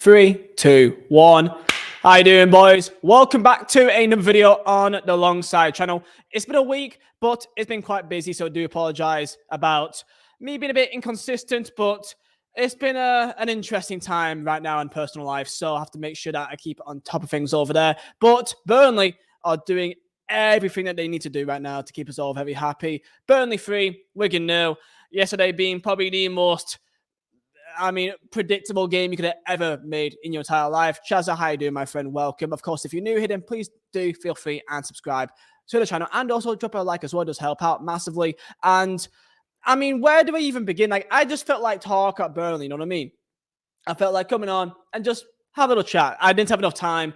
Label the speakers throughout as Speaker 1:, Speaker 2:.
Speaker 1: Three, two, one. How you doing, boys? Welcome back to another video on the Longside channel. It's been a week, but it's been quite busy, so I do apologize about me being a bit inconsistent, but it's been an interesting time right now in personal life, so I have to make sure that I keep on top of things over there. But Burnley are doing everything that they need to do right now to keep us all very happy. Burnley 3, Wigan 0. Yesterday being probably the most predictable game you could have ever made in your entire life. Chazza, how you doing, my friend? Welcome. Of course, if you're new here, then please do feel free and subscribe to the channel. And also drop a like as well. It does help out massively. And, where do I even begin? I just felt like talk at Burnley, you know what I mean? I felt like coming on and just have a little chat. I didn't have enough time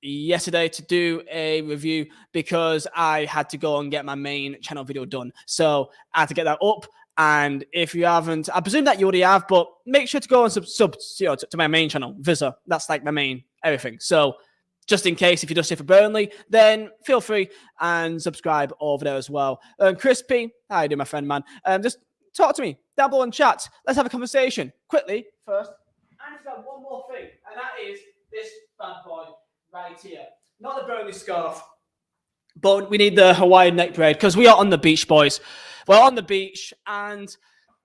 Speaker 1: yesterday to do a review because I had to go and get my main channel video done. So I had to get that up. And if you haven't, I presume that you already have, but make sure to go and sub to my main channel, Visa. That's like my main everything. So just in case, if you're just here for Burnley, then feel free and subscribe over there as well. Crispy, how you doing, my friend, man? Just talk to me down below in chat. Let's have a conversation quickly. First, I just got one more thing, and that is this bad boy right here. Not the Burnley scarf, but we need the Hawaiian neck braid because we are on the beach, boys. We're on the beach, and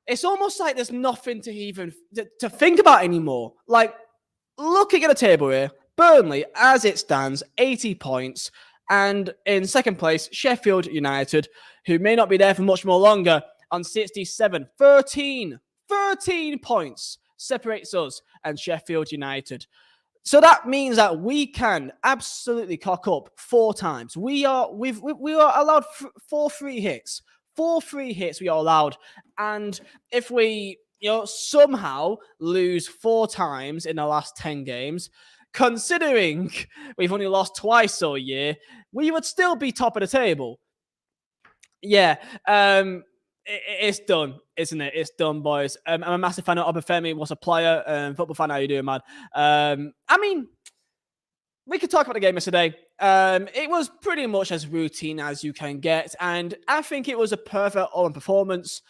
Speaker 1: it's almost like there's nothing to even to think about anymore. Like, looking at the table here, Burnley, as it stands, 80 points, and in second place, Sheffield United, who may not be there for much more longer, on 67. 13 points separates us and Sheffield United. So that means that we can absolutely cock up 4 times. We are allowed 4 free hits. 4 free hits we are allowed. And if we somehow lose 4 times in the last 10 games, considering we've only lost twice all year, we would still be top of the table. Yeah, it's done, isn't it? It's done, boys. I'm a massive fan of Obafemi. What's a player? Football fan, how you doing, man? We could talk about the game yesterday. It was pretty much as routine as you can get, and I think it was a perfect all-in performance,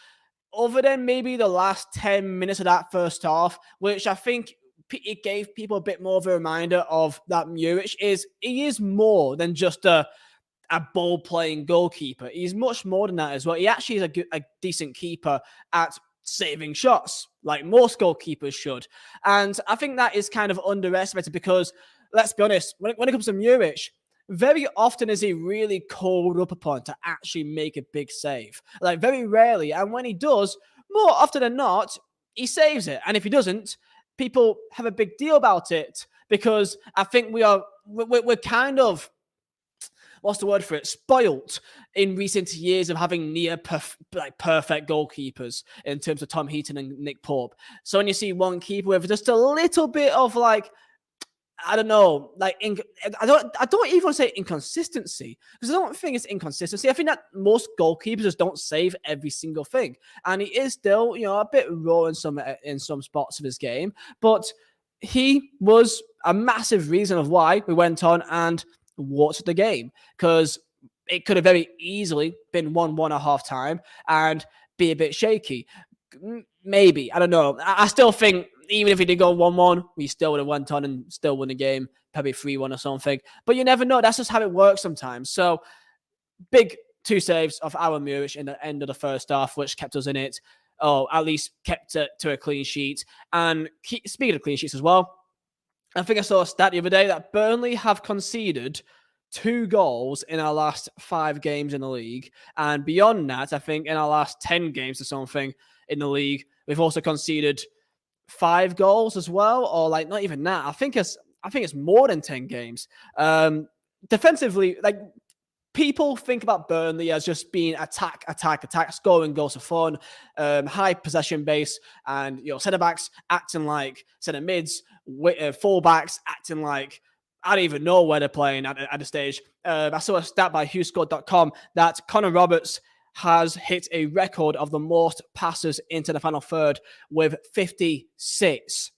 Speaker 1: other than maybe the last 10 minutes of that first half, which I think it gave people a bit more of a reminder of that Muric he is more than just a ball-playing goalkeeper. He's much more than that as well. He actually is a decent keeper at saving shots, like most goalkeepers should. And I think that is kind of underestimated because, let's be honest, when it comes to Muric, very often is he really called up upon to actually make a big save. Like, very rarely. And when he does, more often than not, he saves it. And if he doesn't, people have a big deal about it because I think we're kind of, what's the word for it? Spoilt in recent years of having near perfect goalkeepers in terms of Tom Heaton and Nick Pope. So when you see one keeper with just a little bit of I don't know, I don't even want to say inconsistency because I don't think it's inconsistency. I think that most goalkeepers just don't save every single thing, and he is still, a bit raw in some spots of his game. But he was a massive reason of why we went on and watched the game, because it could have very easily been 1-1 at half time and be a bit shaky. Maybe, I don't know. I still think even if he did go 1-1, we still would have went on and still won the game, probably 3-1 or something. But you never know. That's just how it works sometimes. So big 2 saves of Aaron Muric in the end of the first half, which kept us in it. Oh, at least kept it to a clean sheet. And speaking of clean sheets as well, I think I saw a stat the other day that Burnley have conceded 2 goals in our last 5 games in the league. And beyond that, I think in our last 10 games or something in the league, we've also conceded 5 goals as well. Or not even that. I think it's more than 10 games. Defensively, people think about Burnley as just being attack, scoring goals for fun, high possession base, and centre-backs acting like centre-mids, full-backs acting like I don't even know where they're playing at the stage. I saw a stat by WhoScored.com that Connor Roberts has hit a record of the most passes into the final third with 56.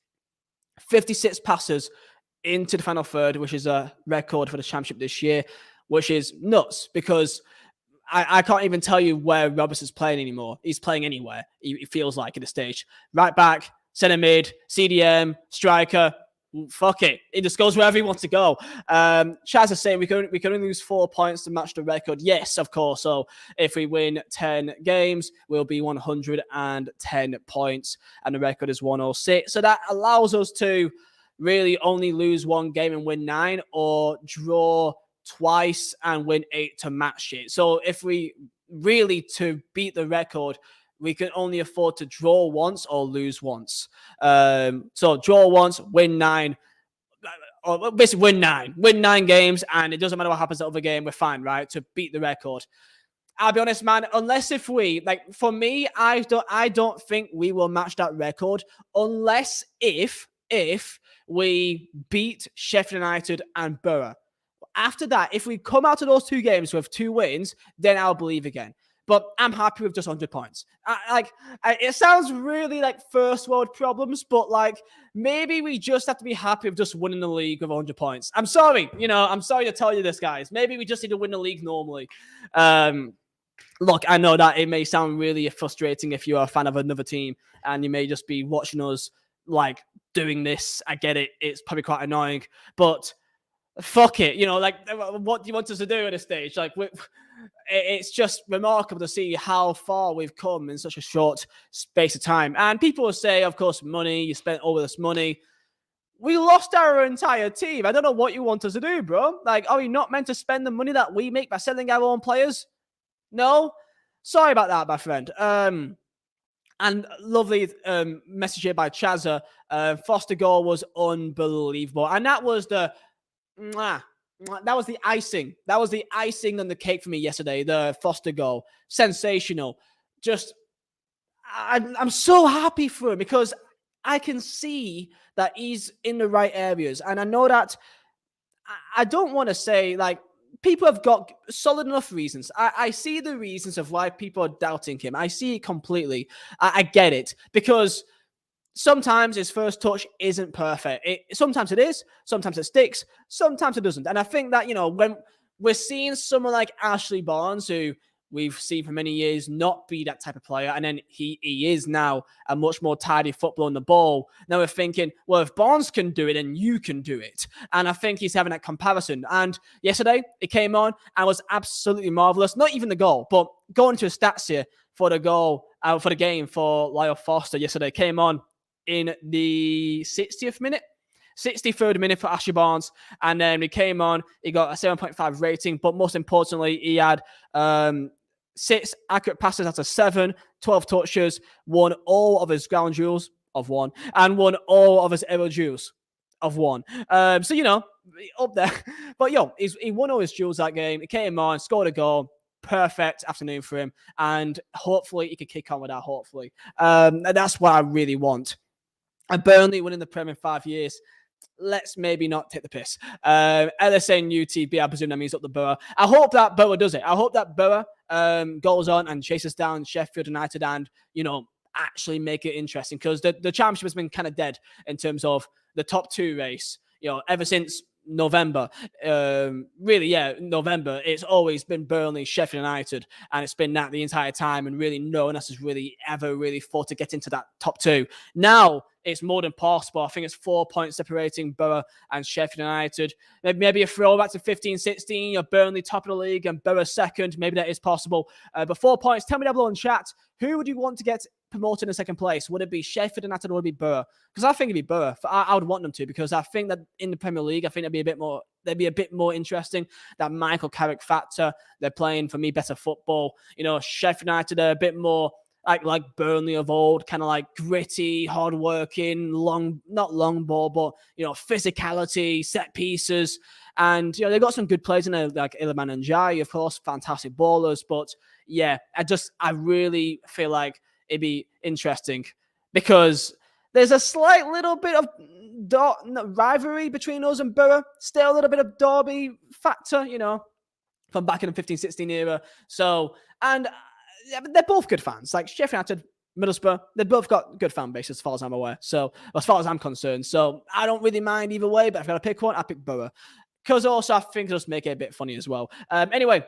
Speaker 1: 56 passes into the final third, which is a record for the championship this year, which is nuts because I can't even tell you where Roberts is playing anymore. He's playing anywhere, it feels like, at this stage. Right back, centre mid, CDM, striker, fuck it. It just goes wherever he wants to go. Chaz is saying we can only lose 4 points to match the record. Yes, of course. So if we win 10 games, we'll be 110 points, and the record is 106. So that allows us to really only lose 1 game and win 9, or draw twice and win 8 to match it. So if we really to beat the record, we can only afford to draw once or lose once. So draw once, win 9, or basically win 9 games, and it doesn't matter what happens to the other game, we're fine, right? To beat the record. I'll be honest, man, unless if we, like, for me, I don't think we will match that record unless if we beat Sheffield United and Borough. After that, if we come out of those 2 games with 2 wins, then I'll believe again. But I'm happy with just 100 points. It sounds really like first world problems, but like maybe we just have to be happy with just winning the league with 100 points. I'm sorry, I'm sorry to tell you this, guys. Maybe we just need to win the league normally. Look, I know that it may sound really frustrating if you're a fan of another team and you may just be watching us like doing this. I get it. It's probably quite annoying, but fuck it. What do you want us to do at this stage? Like, it's just remarkable to see how far we've come in such a short space of time. And people will say, of course, money, you spent all this money. We lost our entire team. I don't know what you want us to do, bro. Like, are we not meant to spend the money that we make by selling our own players? No? Sorry about that, my friend. And lovely message here by Chazza. Fosterrr goal was unbelievable. And that was the icing. That was the icing on the cake for me yesterday. The Fosterrr goal. Sensational. I'm so happy for him because I can see that he's in the right areas. And I know that I don't want to say, like, people have got solid enough reasons. I see the reasons of why people are doubting him. I see it completely. I get it. Because sometimes his first touch isn't perfect. Sometimes it is. Sometimes it sticks. Sometimes it doesn't. And I think that, when we're seeing someone like Ashley Barnes, who we've seen for many years not be that type of player, and then he is now a much more tidy footballer on the ball. Now we're thinking, well, if Barnes can do it, then you can do it. And I think he's having that comparison. And yesterday, it came on and was absolutely marvellous. Not even the goal, but going to his stats here for the goal, for the game for Lyle Fosterrr yesterday, came on in the 60th minute. 63rd minute for Ashley Barnes, and then he came on, he got a 7.5 rating, but most importantly, he had 6 accurate passes out of 7, 12 touches, won all of his ground duels of 1, and won all of his aerial duels of 1. So, up there. But, he won all his duels that game. He came on, scored a goal. Perfect afternoon for him, and hopefully he could kick on with that, hopefully. And that's what I really want. And Burnley winning the Prem in 5 years. Let's maybe not take the piss. LSA and UTB, I presume that means up the Borough. I hope that Borough does it. I hope that Borough goes on and chases down Sheffield United and, actually make it interesting, because the championship has been kind of dead in terms of the top 2 race, ever since November. November. It's always been Burnley, Sheffield United, and it's been that the entire time, and really no one else has really ever really fought to get into that top 2. Now, it's more than possible. I think it's 4 points separating Borough and Sheffield United. Maybe a throwback to 15-16, you're Burnley top of the league and Borough second. Maybe that is possible. But 4 points. Tell me down below in chat, who would you want to get promoted in second place? Would it be Sheffield United or would it be Borough? Because I think it'd be Borough. I would want them to, because I think that in the Premier League, I think they'd be a bit more interesting. That Michael Carrick factor. They're playing, for me, better football. Sheffield United are a bit more like Burnley of old, kind of like gritty, hardworking, not long ball, but, physicality, set pieces. And, they've got some good players in there, like Iliman and Jai, of course, fantastic ballers. But yeah, I really feel like it'd be interesting, because there's a slight little bit of rivalry between us and Borough. Still a little bit of derby factor, from back in the 15-16 era. So, and they're both good fans. Like Sheffield United, Middlesbrough, they've both got good fan base as far as I'm aware. So, as far as I'm concerned. So, I don't really mind either way, but if I've got to pick one, I pick Borough. Because also, I think it'll just make it a bit funny as well. Anyway,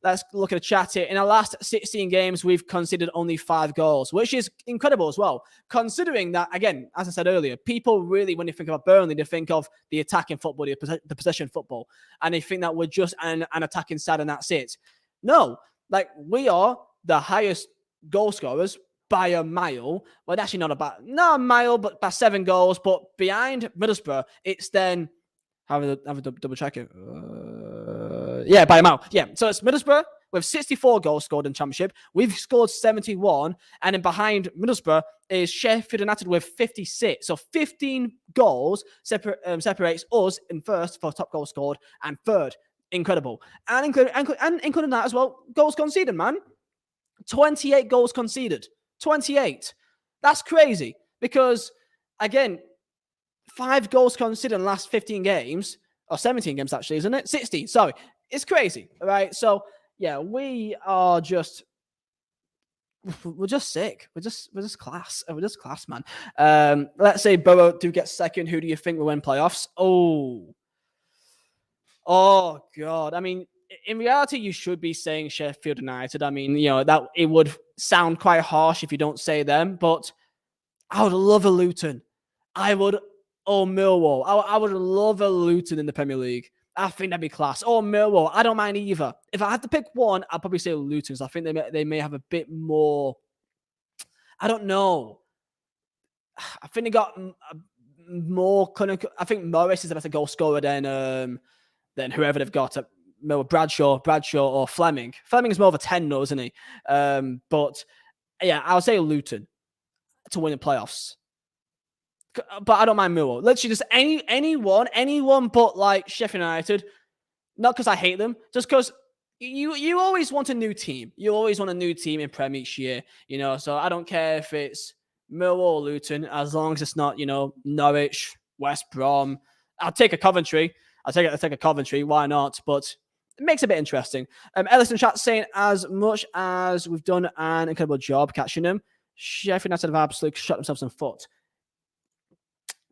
Speaker 1: let's look at the chat here. In our last 16 games, we've conceded only 5 goals, which is incredible as well. Considering that, again, as I said earlier, people really, when they think about Burnley, they think of the attacking football, the possession football, and they think that we're just an attacking side and that's it. No, like we are the highest goal scorers by a mile. Well, actually not a mile, but by 7 goals. But behind Middlesbrough, it's then have a double check it. Yeah, by a mile. Yeah, so it's Middlesbrough with 64 goals scored in Championship. We've scored 71, and then behind Middlesbrough is Sheffield United with 56. So 15 goals separates us in first for top goal scored and third. Incredible, and including that as well. Goals conceded, man. 28 goals conceded. 28. That's crazy because, again, 5 goals conceded in the last 15 games, or 17 games actually, isn't it? 16, sorry. It's crazy, right? So, yeah, we're just sick. We're just class. We're just class, man. Let's say Borough do get second. Who do you think will win playoffs? Oh, God. I mean, in reality, you should be saying Sheffield United. I mean, that it would sound quite harsh if you don't say them, but I would love a Luton. Millwall. I would love a Luton in the Premier League. I think that'd be class. Or Millwall. I don't mind either. If I had to pick one, I'd probably say Luton. I think they may have a bit more. I don't know. I think they got more clinical. I think Morris is a better goal scorer than whoever they've got. Bradshaw or Fleming. Fleming is more of a 10 though, isn't he? But yeah, I'll say Luton to win the playoffs. But I don't mind Millwall. Literally just anyone but like Sheffield United. Not because I hate them, just because you always want a new team. You always want a new team in Prem each year, So I don't care if it's Millwall or Luton, as long as it's not, Norwich, West Brom. I'll take a Coventry. I'll take a Coventry. Why not? But it makes it a bit interesting. Ellison chat saying, as much as we've done an incredible job catching them, Sheffield United have absolutely shot themselves in the foot.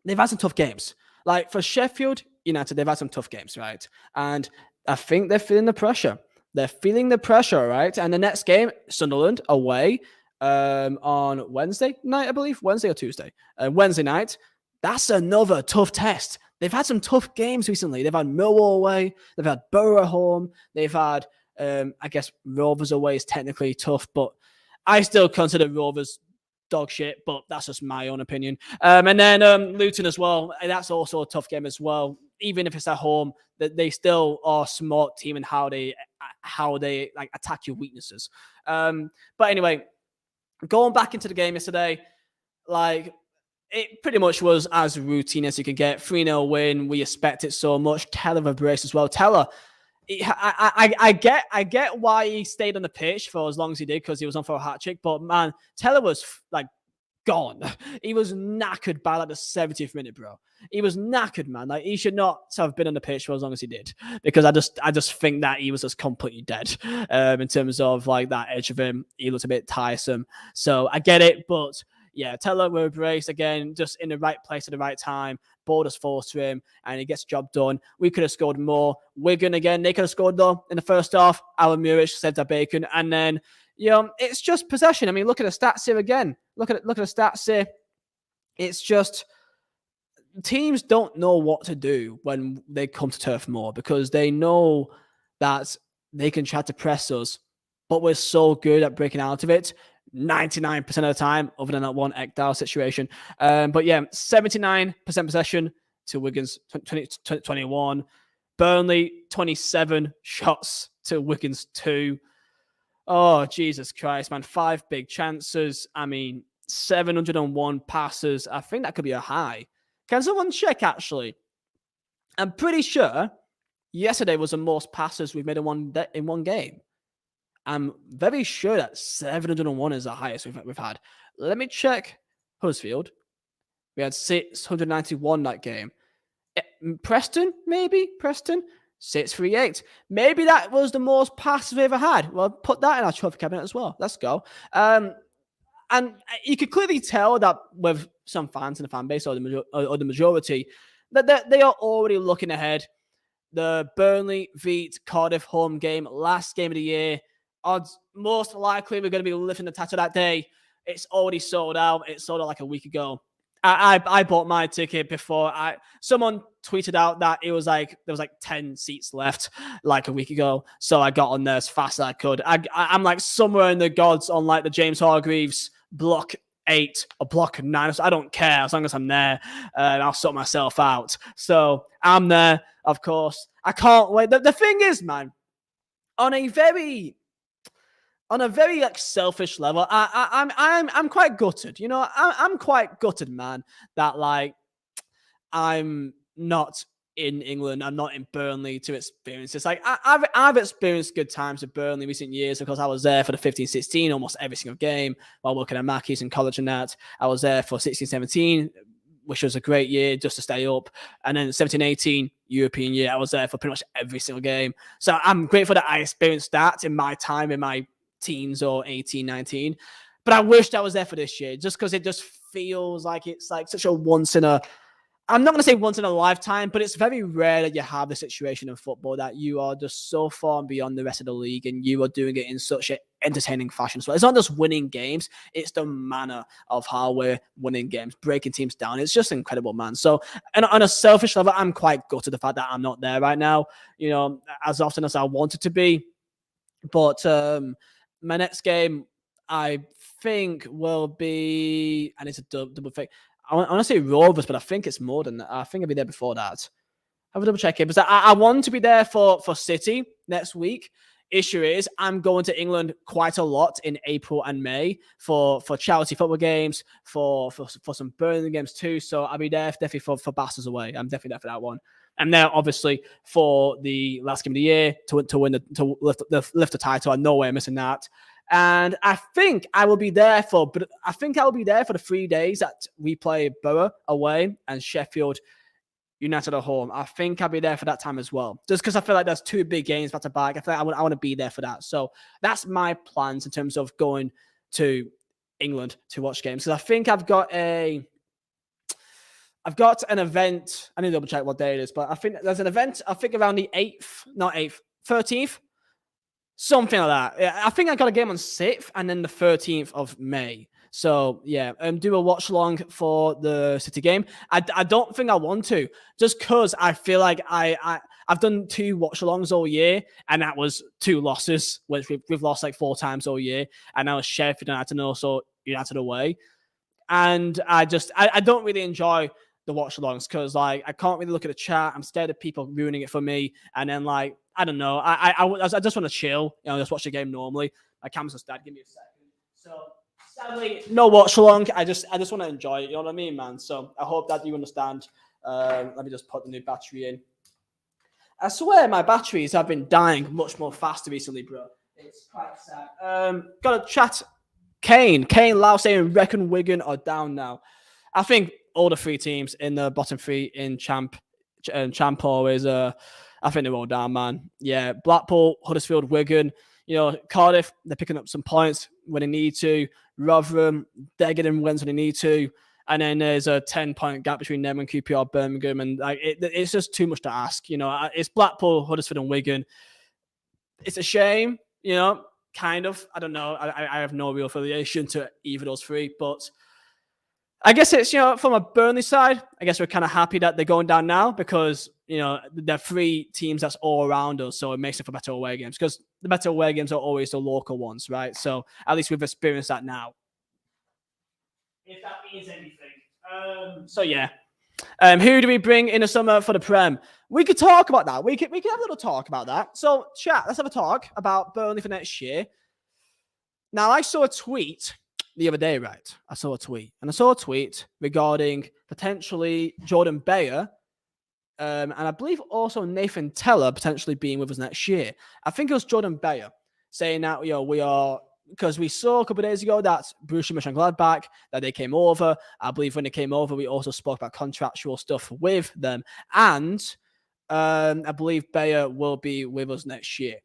Speaker 1: They've had some tough games. Like for Sheffield United, they've had some tough games, right? And I think they're feeling the pressure. Right? And the next game, Sunderland away on Wednesday night, I believe. Wednesday or Tuesday. Wednesday night. That's another tough test. They've had some tough games recently. They've had Millwall away. They've had Borough home. They've had, I guess, Rovers away is technically tough, but I still consider Rovers dog shit, but that's just my own opinion. And then Luton as well. That's also a tough game as well. Even if it's at home, they still are a smart team in how they like attack your weaknesses. But anyway, going back into the game yesterday, like it pretty much was as routine as you could get. 3-0 win. We expect it so much. Teller a brace as well. Teller, I get why he stayed on the pitch for as long as he did, because he was on for a hat trick. But man, Teller was like gone. He was knackered by like the 70th minute, bro. He was knackered, man. Like he should not have been on the pitch for as long as he did, because I just think that he was just completely dead. In terms of like that edge of him, he looked a bit tiresome. So I get it, but yeah, Teller with a brace again, just in the right place at the right time. Ball just falls to him and he gets the job done. We could have scored more. Wigan again, they could have scored though in the first half. Alan Murich saved their bacon. And then, it's just possession. I mean, look at the stats here again. Look at the stats here. It's just teams don't know what to do when they come to Turf Moor, because they know that they can try to press us, but we're so good at breaking out of it 99% of the time, other than that one Ekdal situation. But yeah, 79% possession to Wigan's 21. Burnley, 27 shots to Wigan's 2. Oh, Jesus Christ, man. 5 big chances. I mean, 701 passes. I think that could be a high. Can someone check, actually? I'm pretty sure yesterday was the most passes we've made in one game. I'm very sure that 701 is the highest we've had. Let me check Huddersfield. We had 691 that game. Preston, maybe? 638. Maybe that was the most passes we ever had. Well, put that in our trophy cabinet as well. Let's go. And you could clearly tell that with some fans in the fan base or the majority, that they are already looking ahead. the Burnley v Cardiff home game, last game of the year. Odds most likely we're going to be lifting the tattoo that day. It's already sold out. It sold out like a week ago. I bought my ticket before someone tweeted out that it was like there was like 10 seats left like a week ago. So I got on there as fast as I could. I'm like somewhere in the gods on like the James Hargreaves block 8 or block 9. So I don't care as long as I'm there. I'll sort myself out. So I'm there, of course. I can't wait. The thing is, man, on a very like selfish level, I'm quite gutted. You know, I'm quite gutted, man, that like I'm not in England. I'm not in Burnley to experience this. Like I've experienced good times at Burnley in recent years because I was there for the 15-16 almost every single game while working at Mackey's in college and that. I was there for 16-17, which was a great year just to stay up. And then 17-18 European year, I was there for pretty much every single game. So I'm grateful that I experienced that in my time in my teens or 18, 19. But I wished I was there for this year just because it just feels like it's like such a I'm not going to say once in a lifetime, but it's very rare that you have the situation in football that you are just so far beyond the rest of the league and you are doing it in such an entertaining fashion. So it's not just winning games, it's the manner of how we're winning games, breaking teams down. It's just incredible, man. So and on a selfish level, I'm quite gutted the fact that I'm not there right now, you know, as often as I wanted to be. But my next game, I think, will be, and it's a double thing. I want to say Rovers, but I think it's more than that. I think I'll be there before that. Have a double check it. Because I want to be there for City next week. Issue is, I'm going to England quite a lot in April and May for charity football games, for some Burnley games too. So I'll be there definitely for Bastards away. I'm definitely there for that one. And then obviously for the last game of the year to win to lift the title. I'm no way missing that. And I think I will be there for the 3 days that we play Borough away and Sheffield United at home. I think I'll be there for that time as well. Just because I feel like there's 2 big games back to back. I feel like I want to be there for that. So that's my plans in terms of going to England to watch games. Because I think I've got an event. I need to double check what day it is, but I think there's an event, I think around the 13th. Something like that. Yeah, I think I got a game on 6th and then the 13th of May. So, yeah, do a watch along for the City game. I don't think I want to, just because I feel like I've done 2 watch alongs all year, and that was 2 losses, which we've lost like 4 times all year. And that was Sheffield United and also United away. And I don't really enjoy the watch alongs because like I can't really look at the chat. I'm scared of people ruining it for me. And then like I don't know. I just want to chill, you know, just watch the game normally. My camera's just dead. Give me a second. So sadly, no watch along. I just want to enjoy it. You know what I mean, man? So I hope that you understand. Let me just put the new battery in. I swear my batteries have been dying much more faster recently, bro. It's quite sad. Got a chat. Kane, Lyle saying, reckon Wigan are down now. I think all the 3 teams in the bottom 3 in Champ always, I think they're all down, man. Yeah, Blackpool, Huddersfield, Wigan, you know, Cardiff, they're picking up some points when they need to. Rotherham, they're getting wins when they need to. And then there's a 10-point gap between them and QPR, Birmingham. And like it's just too much to ask. You know, it's Blackpool, Huddersfield, and Wigan. It's a shame, you know, kind of. I don't know. I have no real affiliation to either of those 3. But I guess it's, you know, from a Burnley side, I guess we're kind of happy that they're going down now because, you know, they're 3 teams that's all around us. So it makes it for better away games because the better away games are always the local ones, right? So at least we've experienced that now. If that means anything. So yeah. Who do we bring in the summer for the Prem? We could talk about that. We could have a little talk about that. So chat, let's have a talk about Burnley for next year. Now I saw a tweet the other day, right? I saw a tweet regarding potentially Jordan Bayer, and I believe also Nathan Teller potentially being with us next year. I think it was Jordan Bayer saying that, you know, we are, because we saw a couple of days ago that Borussia Mönchengladbach, that they came over. I believe when they came over, we also spoke about contractual stuff with them, and I believe Bayer will be with us next year.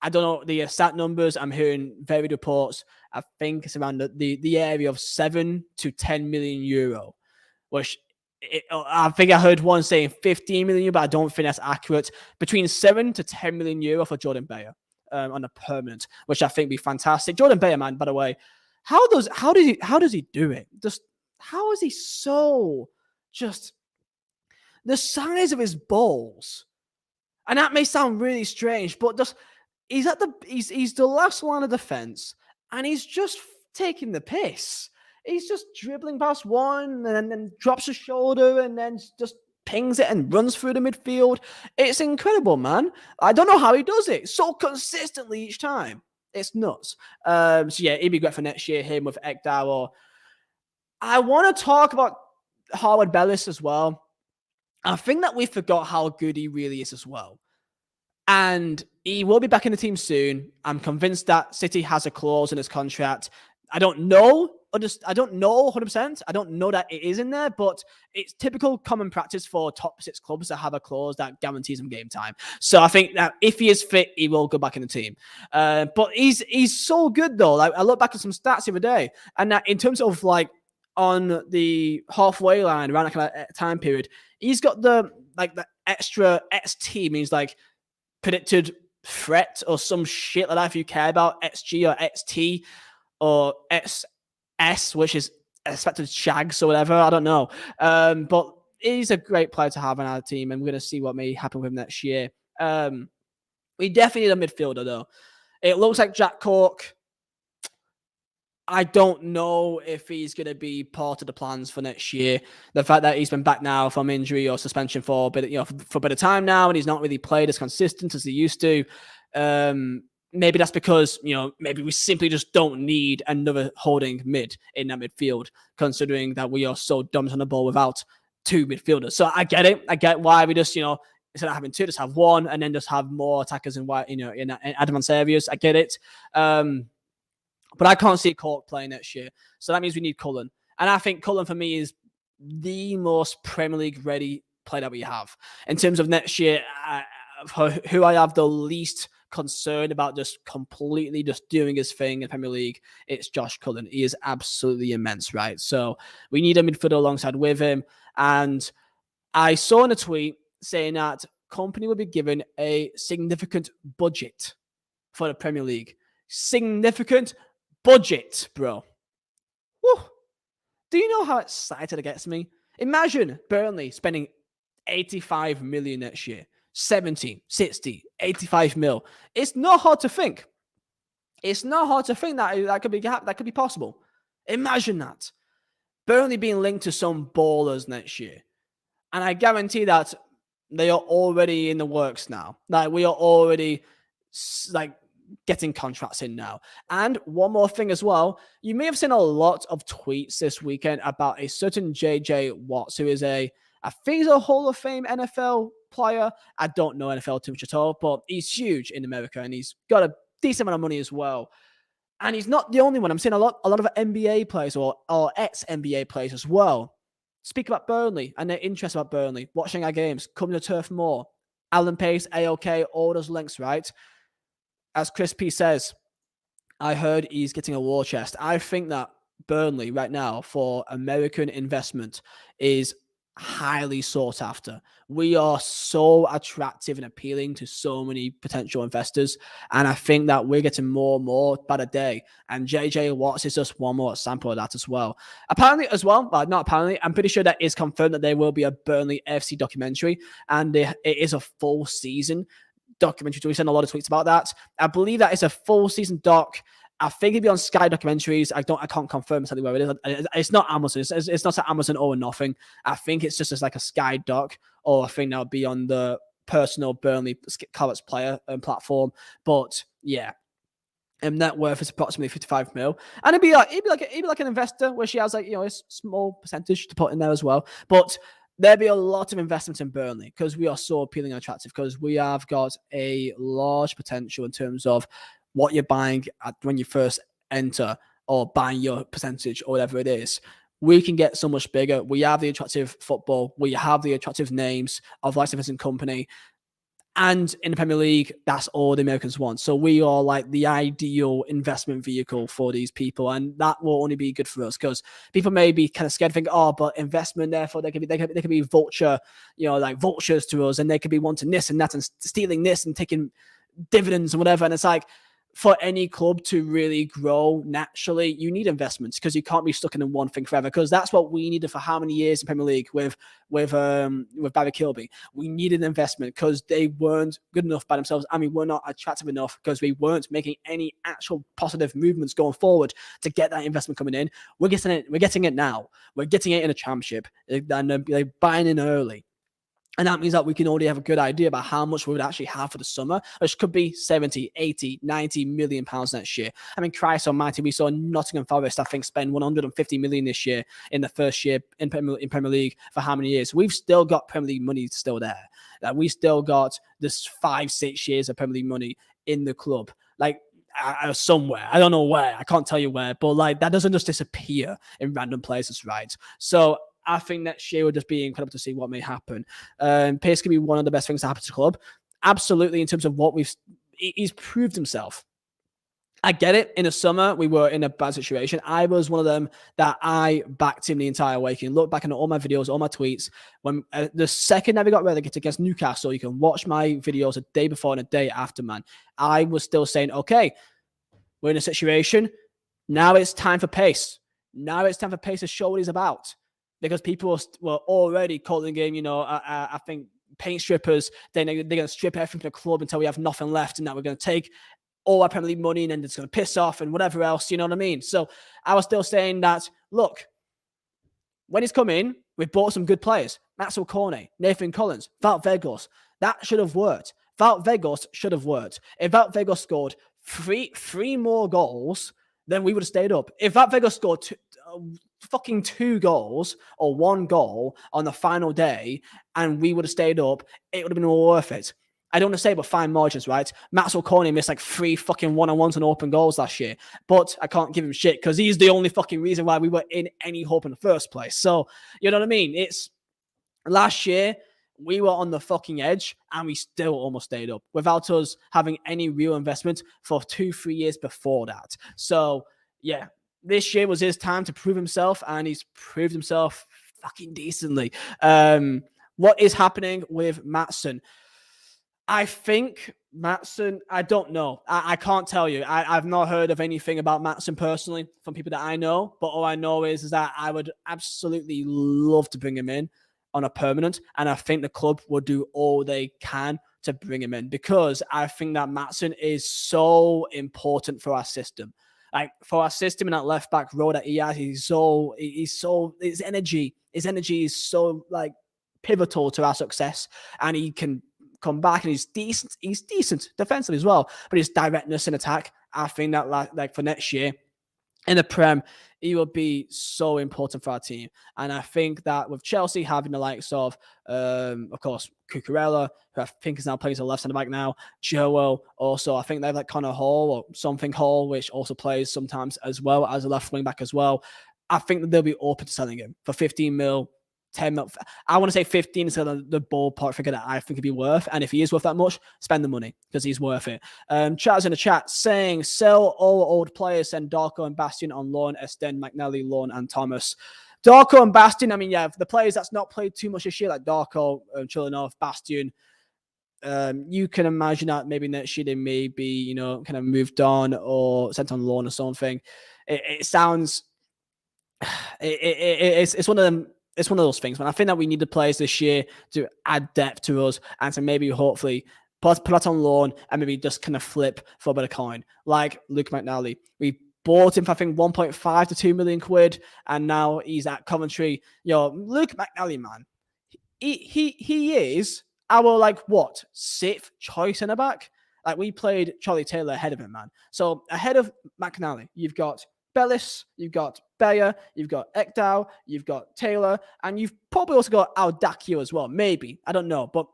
Speaker 1: I don't know the exact numbers. I'm hearing varied reports. I think it's around the area of 7 to 10 million euro, which I think I heard one saying 15 million, but I don't think that's accurate. Between 7 to 10 million euro for Jordan Bayer on a permanent, which I think would be fantastic. Jordan Bayer, man, by the way, how does he do it? Just how is he so just the size of his balls? And that may sound really strange, but just he's the last line of defense, and he's just taking the piss. He's just dribbling past one and then drops a shoulder and then just pings it and runs through the midfield. It's incredible, man. I don't know how he does it so consistently each time. It's nuts. So yeah, it'd be great for next year, him with Ekdal. Or I want to talk about Harvard Bellis as well. I think that we forgot how good he really is as well. And he will be back in the team soon. I'm convinced that City has a clause in his contract. I don't know 100%. I don't know that it is in there, but it's typical common practice for top 6 clubs to have a clause that guarantees him game time. So I think that if he is fit, he will go back in the team. But he's so good though. Like I look back at some stats the other day, and that in terms of like on the halfway line around that kind of time period, he's got the extra XT, means like predicted threat or some shit like that if you care about XG or XT or SS, which is expected shags or whatever. I don't know. But he's a great player to have on our team, and we're going to see what may happen with him next year. We definitely need a midfielder, though. It looks like Jack Cork. I don't know if he's going to be part of the plans for next year. The fact that he's been back now from injury or suspension for a bit, for a bit of time now, and he's not really played as consistent as he used to. Maybe that's because, maybe we simply just don't need another holding mid in that midfield, considering that we are so dominant on the ball without 2 midfielders. So I get it. I get why we just, instead of having 2, just have 1 and then just have more attackers in advanced areas. I get it. But I can't see Cork playing next year. So that means we need Cullen. And I think Cullen, for me, is the most Premier League ready player that we have. In terms of next year, who I have the least concerned about just completely just doing his thing in Premier League, it's Josh Cullen. He is absolutely immense, right? So we need a midfielder alongside with him. And I saw in a tweet saying that company will be given a significant budget for the Premier League. Significant budget, bro. Woo. Do you know how excited it gets me? Imagine Burnley spending 85 million next year. 70, 60, 85 mil. It's not hard to think. It's not hard to think that could be possible. Imagine that. Burnley being linked to some ballers next year. And I guarantee that they are already in the works now. Like we are already getting contracts in now. And one more thing as well, you may have seen a lot of tweets this weekend about a certain JJ Watts, who is I think he's a Hall of Fame NFL player. I don't know NFL too much at all, but he's huge in America and he's got a decent amount of money as well. And he's not the only one. I'm seeing a lot of NBA players or ex-NBA players as well speak about Burnley and their interest about Burnley, watching our games, coming to Turf more. Alan Pace, AOK, all those links, right? As Chris P says, I heard he's getting a war chest. I think that Burnley right now for American investment is highly sought after. We are so attractive and appealing to so many potential investors. And I think that we're getting more and more by the day. And JJ Watts is just one more example of that as well. Apparently as well, but not apparently, I'm pretty sure that is confirmed that there will be a Burnley FC documentary. And it is a full season documentary. We sent a lot of tweets about that. I believe that it's a full season doc. I think it'll be on Sky Documentaries. I can't confirm exactly where it is. It's not Amazon. It's not at Amazon or nothing. I think it's just like a Sky doc, or I think that'll be on the personal Burnley Carrots player platform. But yeah, net worth is approximately 55 mil, and it'd be like an investor where she has a small percentage to put in there as well. But there'll be a lot of investment in Burnley because we are so appealing and attractive, because we have got a large potential in terms of what you're buying when you first enter, or buying your percentage or whatever it is. We can get so much bigger. We have the attractive football. We have the attractive names of licensing company. And in the Premier League, that's all the Americans want. So we are like the ideal investment vehicle for these people. And that will only be good for us because people may be kind of scared to think, oh, but investment, therefore they could be vulture, like vultures to us, and they could be wanting this and that and stealing this and taking dividends and whatever. And it's like, for any club to really grow naturally, you need investments because you can't be stuck in one thing forever. Because that's what we needed for how many years in Premier League with Barry Kilby. We needed investment because they weren't good enough by themselves. I mean, we're not attractive enough because we weren't making any actual positive movements going forward to get that investment coming in. We're getting it. We're getting it now. We're getting it in a championship, and they're buying in early. And that means that we can already have a good idea about how much we would actually have for the summer, which could be 70, 80, 90 million pounds next year. I mean, Christ almighty, we saw Nottingham Forest, I think, spend 150 million this year in the first year in Premier League for how many years? We've still got Premier League money still there. We still got this 5-6 years of Premier League money in the club. Somewhere. I don't know where. I can't tell you where. But that doesn't just disappear in random places, right? So I think next year will just be incredible to see what may happen. Pace can be one of the best things to happen to the club. Absolutely, in terms of what he's proved himself. I get it. In the summer, we were in a bad situation. I was one of them that I backed him the entire week. You can look back on all my videos, all my tweets. When the second that we got relegated against Newcastle, you can watch my videos a day before and a day after, man. I was still saying, okay, we're in a situation. Now it's time for Pace. Now it's time for Pace to show what he's about. Because people were already calling the game, I think paint strippers, they're going to strip everything from the club until we have nothing left, and that we're going to take all our Premier League money and then it's going to piss off and whatever else, you know what I mean? So I was still saying that, look, when he's come in, we've bought some good players. Maxwell Cornet, Nathan Collins, Wout Weghorst. That should have worked. Wout Weghorst should have worked. If Wout Weghorst scored three more goals, then we would have stayed up. If Wout Weghorst scored fucking 2 goals or 1 goal on the final day and we would have stayed up, it would have been worth it. I don't want to say but fine margins, right? Maxwell Cornet missed 3 fucking one-on-ones and open goals last year, but I can't give him shit because he's the only fucking reason why we were in any hope in the first place. So, you know what I mean? It's last year, we were on the fucking edge and we still almost stayed up without us having any real investment for 2-3 years before that. So, yeah. This year was his time to prove himself, and he's proved himself fucking decently. What is happening with Maatsen? I think Maatsen, I don't know. I can't tell you. I've not heard of anything about Maatsen personally from people that I know, but all I know is that I would absolutely love to bring him in on a permanent, and I think the club will do all they can to bring him in because I think that Maatsen is so important for our system. For our system in that left back row that he has, his energy is so pivotal to our success, and he can come back and he's decent defensively as well, but his directness in attack, I think that for next year in the Prem, he will be so important for our team. And I think that with Chelsea having the likes of course, Cucurella, who I think is now playing as a left centre back now, Joel also, I think they have Connor Hall or something Hall, which also plays sometimes as well as a left wing back as well. I think that they'll be open to selling him for 15 mil, 10 mil. I want to say 15 instead of the ballpark figure that I think he'd be worth. And if he is worth that much, spend the money because he's worth it. Chat's in the chat saying, sell all old players, send Darko and Bastion on loan, extend McNally, loan, and Thomas. Darko and Bastion, I mean, yeah, the players that's not played too much this year, like Darko, Chilinov, Bastion, you can imagine that maybe next year they may be, kind of moved on or sent on loan or something. It sounds, it's one of them. It's one of those things, man. I think that we need the players this year to add depth to us and to maybe hopefully put that on loan and maybe just kind of flip for a bit of coin. Like Luke McNally. We bought him for, I think, 1.5 to 2 million quid, and now he's at Coventry. Luke McNally, man, he is our, 6th choice centre back? We played Charlie Taylor ahead of him, man. So ahead of McNally, you've got Bellis, you've got Beyer, you've got Ekdal, you've got Taylor, and you've probably also got Aldakio as well. Maybe. I don't know. But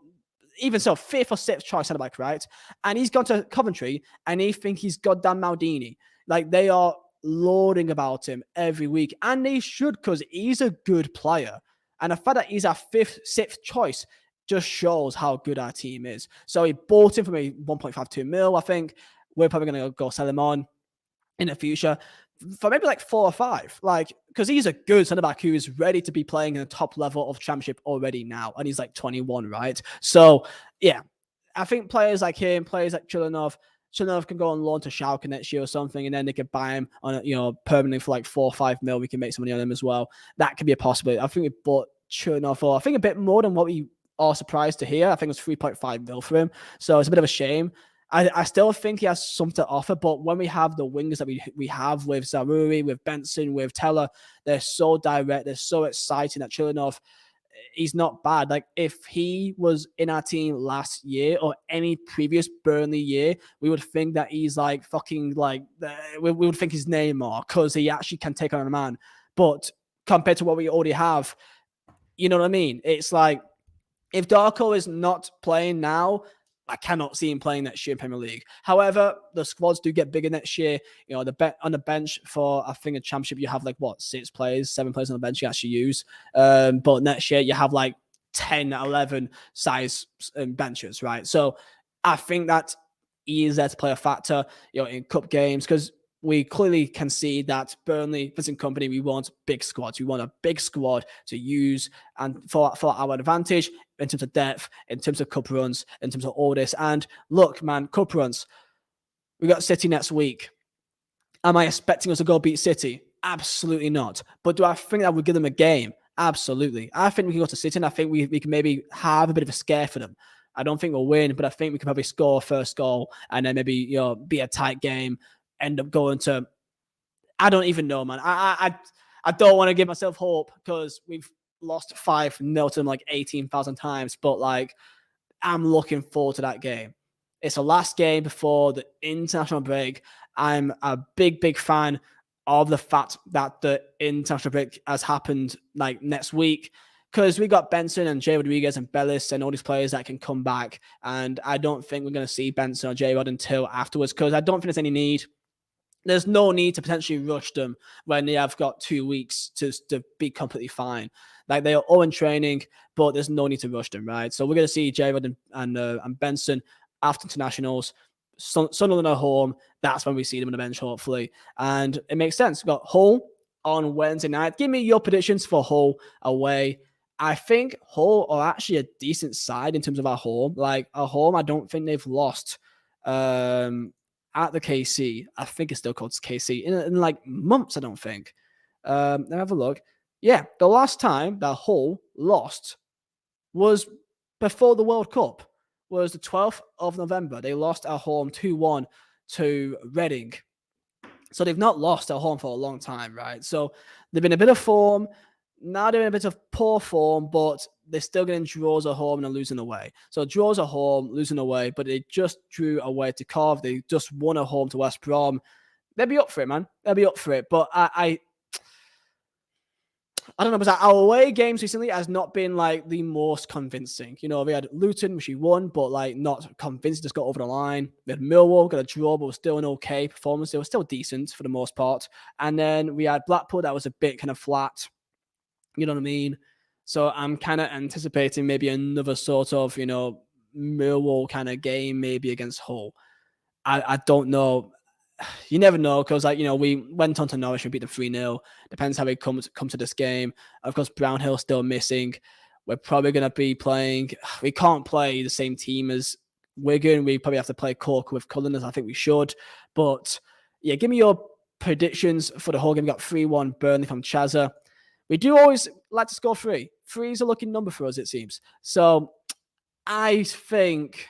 Speaker 1: even so, 5th or 6th choice centre back, right? And he's gone to Coventry and he thinks he's goddamn Maldini. They are lauding about him every week. And they should, because he's a good player. And the fact that he's our 5th, 6th choice, just shows how good our team is. So he bought him for me 1.52 mil, I think. We're probably going to go sell him on in the future for maybe like 4 or 5, like, because he's a good centre back who is ready to be playing in the top level of championship already now, and he's like 21, right? So yeah, I think players like him, players like Chilinov can go on loan to Schalke next year or something, and then they could buy him on permanently for like 4 or 5 mil. We can make some money on him as well. That could be a possibility. I think we bought Chilinov for, I think, a bit more than what we are surprised to hear. I think it was 3.5 mil for him, so it's a bit of a shame. I still think he has something to offer, but when we have the wingers that we have with Zaroury, with Benson, with Teller, they're so direct, they're so exciting that Chilinov, he's not bad. Like, if he was in our team last year or any previous Burnley year, we would think that he's like fucking like, we would think his name more because he actually can take on a man. But compared to what we already have, you know what I mean? It's like, if Darko is not playing now, I cannot see him playing next year in Premier League. However, the squads do get bigger next year. On the bench for, I think, a championship, you have like 7 players on the bench you actually use. But next year you have like 10, 11 size benches, right? So I think that he is there to play a factor, in cup games, because we clearly can see that Burnley, Vincent Company, we want big squads. We want a big squad to use and for our advantage in terms of depth, in terms of cup runs, in terms of all this. And look, man, cup runs. We got City next week. Am I expecting us to go beat City? Absolutely not. But do I think that would give them a game? Absolutely. I think we can go to City, and I think we can maybe have a bit of a scare for them. I don't think we'll win, but I think we can probably score first goal and then maybe be a tight game. End up going to, I don't even know, man. I don't want to give myself hope because we've lost 5-0 to them like 18,000 times, but like, I'm looking forward to that game. It's the last game before the international break. I'm a big fan of the fact that the international break has happened like next week, because we got Benson and Jay Rodriguez and Bellis and all these players that can come back, and I don't think we're going to see Benson or Jay Rod until afterwards, because I don't think there's any need. There's no need to potentially rush them when they have got 2 weeks to be completely fine. Like, they are all in training, but there's no need to rush them, right? So we're going to see J-Rod and Benson after internationals. Sunderland at home. That's when we see them on the bench, hopefully. And it makes sense. We've got Hull on Wednesday night. Give me your predictions for Hull away. I think Hull are actually a decent side in terms of our home. Like, our home, I don't think they've lost at the KC. I think it's still called KC in like months, I don't think. Let me have a look. Yeah, the last time that Hull lost was before the World Cup, was the 12th of November. They lost at home 2-1 to Reading. So they've not lost at home for a long time, right? So they've been a bit of form. Now they're in a bit of poor form, but they're still getting draws at home and losing away. So draws at home, losing away, but they just drew away to Carve. They just won at home to West Brom. They'll be up for it, man. They'll be up for it. But I don't know, because our away games recently has not been like the most convincing. We had Luton, which we won, but like not convincing, just got over the line. We had Millwall, got a draw, but was still an okay performance. They were still decent for the most part. And then we had Blackpool, that was a bit kind of flat. You know what I mean? So I'm kind of anticipating maybe another sort of, Millwall kind of game, maybe against Hull. I don't know. You never know, because we went on to Norwich and beat them 3-0. Depends how we come to this game. Of course, Brownhill's still missing. We're probably going to be playing. We can't play the same team as Wigan. We probably have to play Cork with Cullen, as I think we should. But yeah, give me your predictions for the whole game. We got 3-1 Burnley from Chazza. We do always like to score 3. 3 is a lucky number for us, it seems. So I think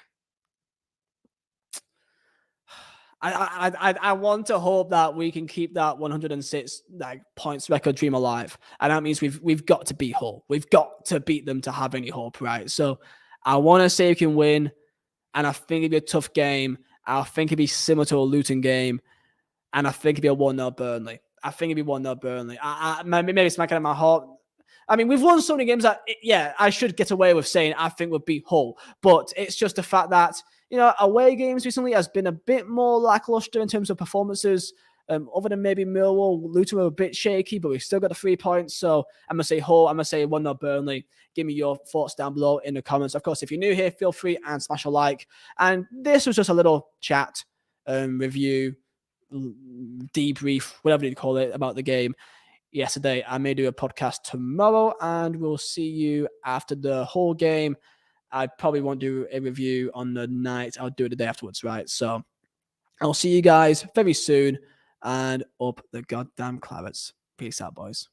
Speaker 1: I want to hope that we can keep that 106 points record dream alive, and that means we've got to beat Hull. We've got to beat them to have any hope, right? So I want to say we can win, and I think it'd be a tough game. I think it'd be similar to a Luton game, and I think it'd be a 1-0 Burnley. I think it'd be 1-0 Burnley. Maybe it's smacking at my heart. I mean, we've won so many games that, I should get away with saying I think we'll beat Hull. But it's just the fact that, away games recently has been a bit more lackluster in terms of performances. Other than maybe Millwall, Luton were a bit shaky, but we still got the 3 points. So I'm going to say Hull. I'm going to say 1-0 Burnley. Give me your thoughts down below in the comments. Of course, if you're new here, feel free and smash a like. And this was just a little chat, review, debrief, whatever you call it, about the game yesterday. I may do a podcast tomorrow, and we'll see you after the whole game. I probably won't do a review on the night. I'll do it the day afterwards, right? So I'll see you guys very soon, and up the goddamn Clarets. Peace out, boys.